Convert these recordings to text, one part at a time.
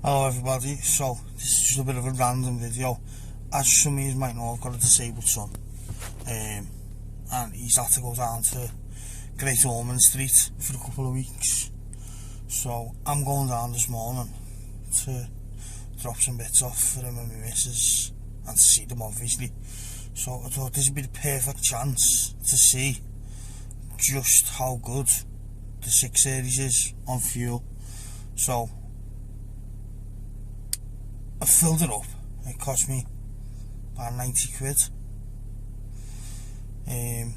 Hello everybody, so this is just a bit of a random video. As some of you might know, I've got a disabled son, and he's had to go down to Great Ormond Street for a couple of weeks. So I'm going down this morning to drop some bits off for him and my missus, and to see them obviously. So I thought this would be the perfect chance to see just how good the 6 Series is on fuel. So I filled it up. It cost me about 90 quid. And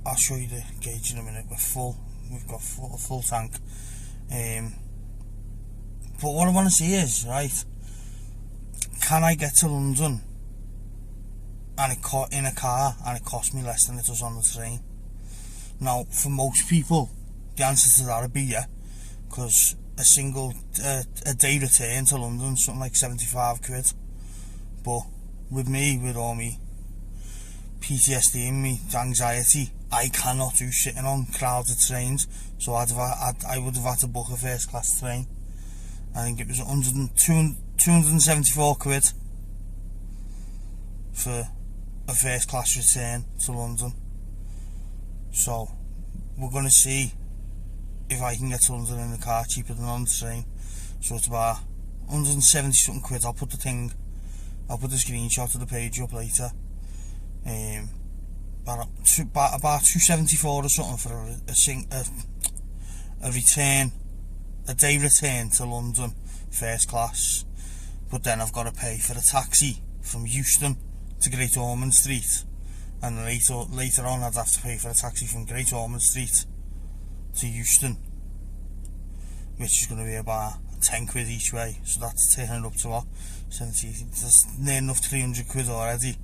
I'll show you the gauge in a minute. We've got a full tank. But what I want to see is, right, can I get to London and in a car and it cost me less than it does on the train? Now, for most people, the answer to that would be yeah, because a day return to London, something like 75 quid. But with me, with all me PTSD and me anxiety, I cannot do sitting on crowded trains, so I would have had to book a first class train. I think it was 274 quid for a first class return to London. So we're going to see if I can get to London in the car cheaper than on the train. So it's about 170 something quid. I'll put the screenshot of the page up later. About 274 or something for a return, a day return to London first class. But then I've got to pay for a taxi from Euston to Great Ormond Street, and later on I'd have to pay for a taxi from Great Ormond Street to Euston, which is going to be about 10 quid each way. So that's turning up to what, 70, that's near enough 300 quid already.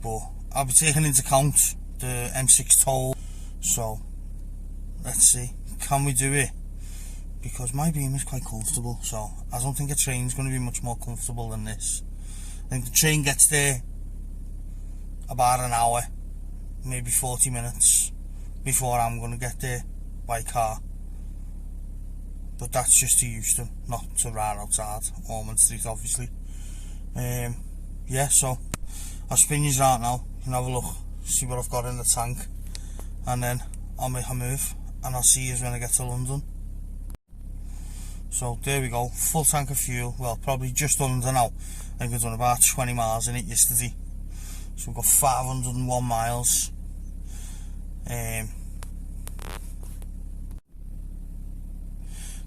But I'll be taking into account the M6 toll. So let's see, can we do it? Because my Beam is quite comfortable, so I don't think a train's going to be much more comfortable than this. I think the train gets there about an hour, maybe 40 minutes before I'm going to get there by car. But that's just to Euston, not to right outside Ormond Street obviously. Yeah, so I'll spin you out now. You can have a look, see what I've got in the tank, and then I'll make a move and I'll see you when I get to London. So there we go, full tank of fuel. Well, probably just under now. I think we've done about 20 miles in it yesterday. So we've got 501 miles.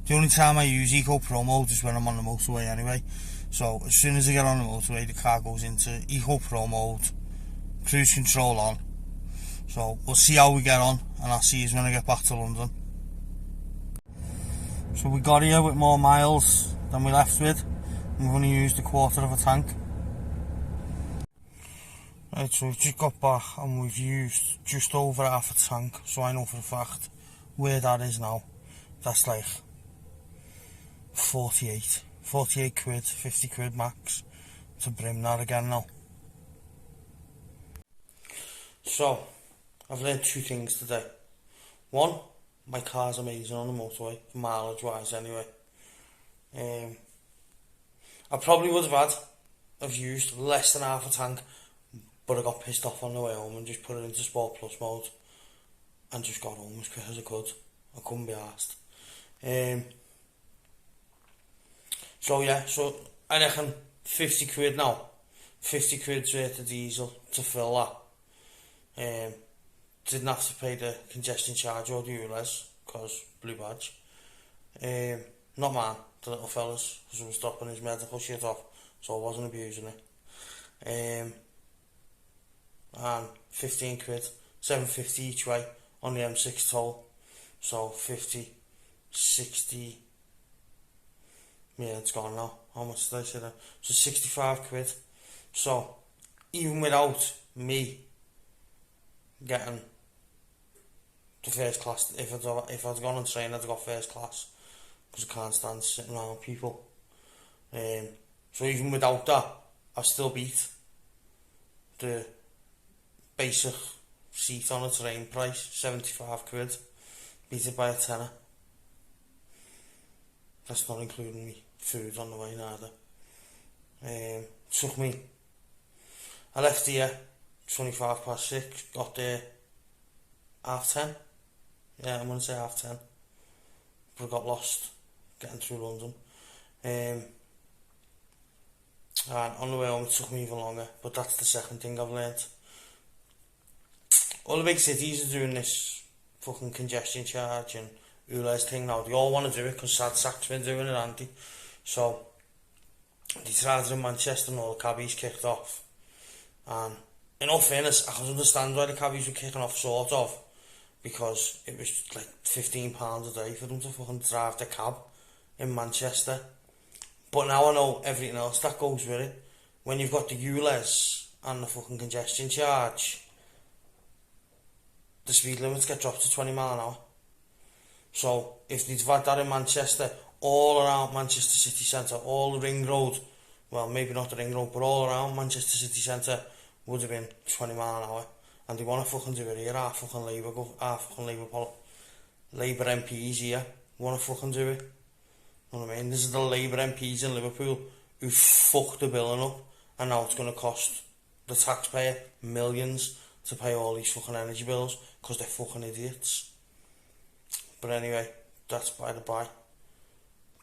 The only time I use Eco Pro mode is when I'm on the motorway anyway. So as soon as I get on the motorway, the car goes into Eco Pro mode, cruise control on. So we'll see how we get on, and I'll see you when I get back to London. So we got here with more miles than we left with, and we've only used a quarter of a tank. Right, so we've just got back and we've used just over half a tank, so I know for a fact where that is now. That's like 48 quid, 50 quid max to brim that again now. So I've learned 2 things today. One, my car's amazing on the motorway, mileage wise anyway. I probably would have used less than half a tank, but I got pissed off on the way home and just put it into Sport Plus mode and just got home as quick as I could. I couldn't be arsed. So yeah, so I reckon 50 quid now. 50 quid's worth of diesel to fill that. Didn't have to pay the congestion charge or the ULEZ, because blue badge. Not mine, the little fella's, because I was dropping his medical shit off, so I wasn't abusing it. And 15 quid, 7.50 each way on the M6 toll. So 50, 60, yeah, it's gone now. How much did I say there? So 65 quid. So even without me getting the first class, if I'd gone on train, I'd have got first class, because I can't stand sitting around people. So even without that, I still beat the basic seat on a train price, 75 quid, beat it by a tenner. That's not including me food on the way neither. Took me, I left here 6:25, got there 10:30. Yeah, I'm going to say 10:30. But I got lost getting through London. And on the way home it took me even longer, but that's the second thing I've learnt. All the big cities are doing this fucking congestion charge and ULEZ thing now. They all want to do it because Sad Sack's been doing it, haven't they? So they tried it in Manchester and all the cabbies kicked off. And in all fairness, I can understand why the cabbies were kicking off, sort of, because it was like £15 a day for them to fucking drive the cab in Manchester. But now I know everything else that goes with it. When you've got the ULEZ and the fucking congestion charge, the speed limits get dropped to 20 mile an hour. So if they'd had that in Manchester, all around Manchester city centre, all the ring road, well maybe not the ring road, but all around Manchester city centre would have been 20 mile an hour. And they want to fucking do it here. Our fucking Labour MPs here want to fucking do it. You know what I mean? This is the Labour MPs in Liverpool who fucked the billing up, and now it's going to cost the taxpayer millions to pay all these fucking energy bills because they're fucking idiots. But anyway, that's by the by.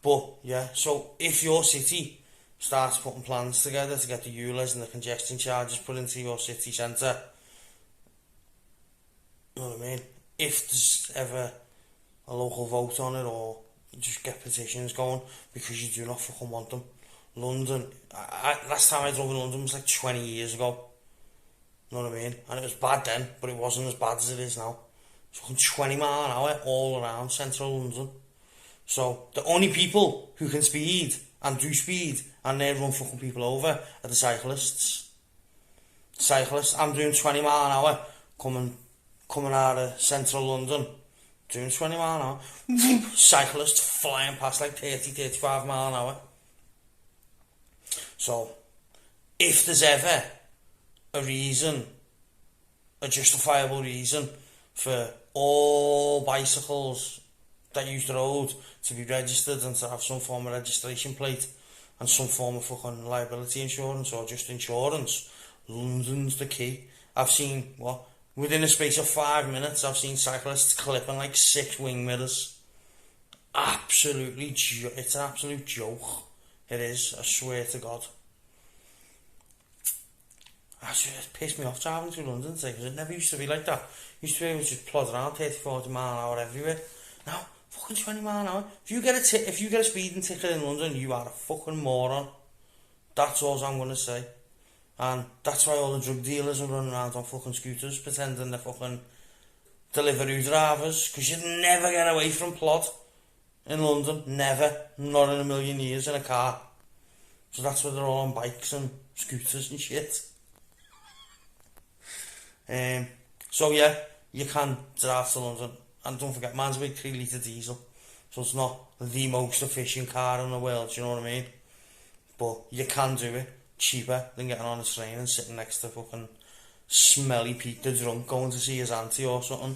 But yeah, so if your city starts putting plans together to get the ULEZ and the congestion charges put into your city centre, you know what I mean? If there's ever a local vote on it, or you just get petitions going because you do not fucking want them. London, last time I drove in London was like 20 years ago. You know what I mean? And it was bad then, but it wasn't as bad as it is now. It's fucking 20 mile an hour all around central London. So the only people who can speed and do speed and they run fucking people over are the cyclists. I'm doing 20 mile an hour coming out of central London, doing 20 mile an hour. Cyclist flying past like 30-35 mile an hour. So if there's ever a reason, a justifiable reason for all bicycles that use the road to be registered and to have some form of registration plate and some form of fucking liability insurance or just insurance, London's the key. I've seen, within a space of 5 minutes, I've seen cyclists clipping like 6 wing mirrors. Absolutely, it's an absolute joke. It is, I swear to God. Actually, it pissed me off driving through London today because it never used to be like that. It used to be able to just plod around 30-40 mile an hour everywhere. Now, fucking 20 mile an hour. If you get a speeding ticket in London, you are a fucking moron. That's all I'm going to say. And that's why all the drug dealers are running around on fucking scooters pretending they're fucking delivery drivers, because you'd never get away from plod in London. Never. Not in a million years in a car. So that's why they're all on bikes and scooters and shit. So yeah, you can drive to London, and don't forget, mine's a big 3 litre diesel, so it's not the most efficient car in the world, do you know what I mean? But you can do it cheaper than getting on a train and sitting next to fucking smelly Pete the drunk going to see his auntie or something,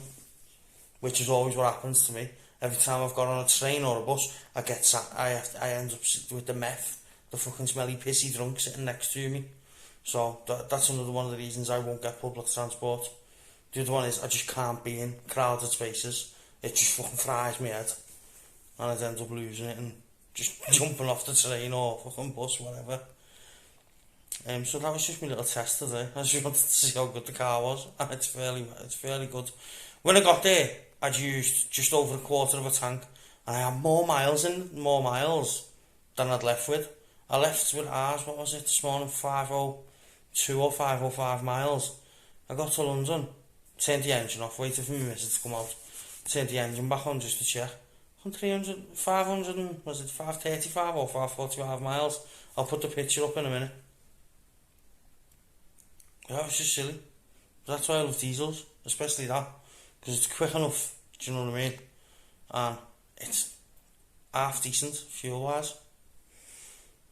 which is always what happens to me. Every time I've got on a train or a bus, I end up with the meth, the fucking smelly pissy drunk sitting next to me. So that's another one of the reasons I won't get public transport. The other one is I just can't be in crowded spaces. It just fucking fries me head, and I'd end up losing it and just jumping off the train or fucking bus, whatever. So that was just my little test today. I just wanted to see how good the car was, and it's fairly good. When I got there, I'd used just over a quarter of a tank, and I had more miles than I'd left with. I left with ours, what was it, this morning, 502 or 505 miles. I got to London, turned the engine off, waited for my missus to come out, turned the engine back on just to check. 500 and, was it 535 or 545 miles? I'll put the picture up in a minute. Yeah, it was just silly. But that's why I love diesels, especially that, because it's quick enough, do you know what I mean? And it's half decent, fuel-wise.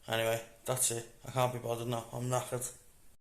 Anyway, that's it. I can't be bothered now. I'm knackered.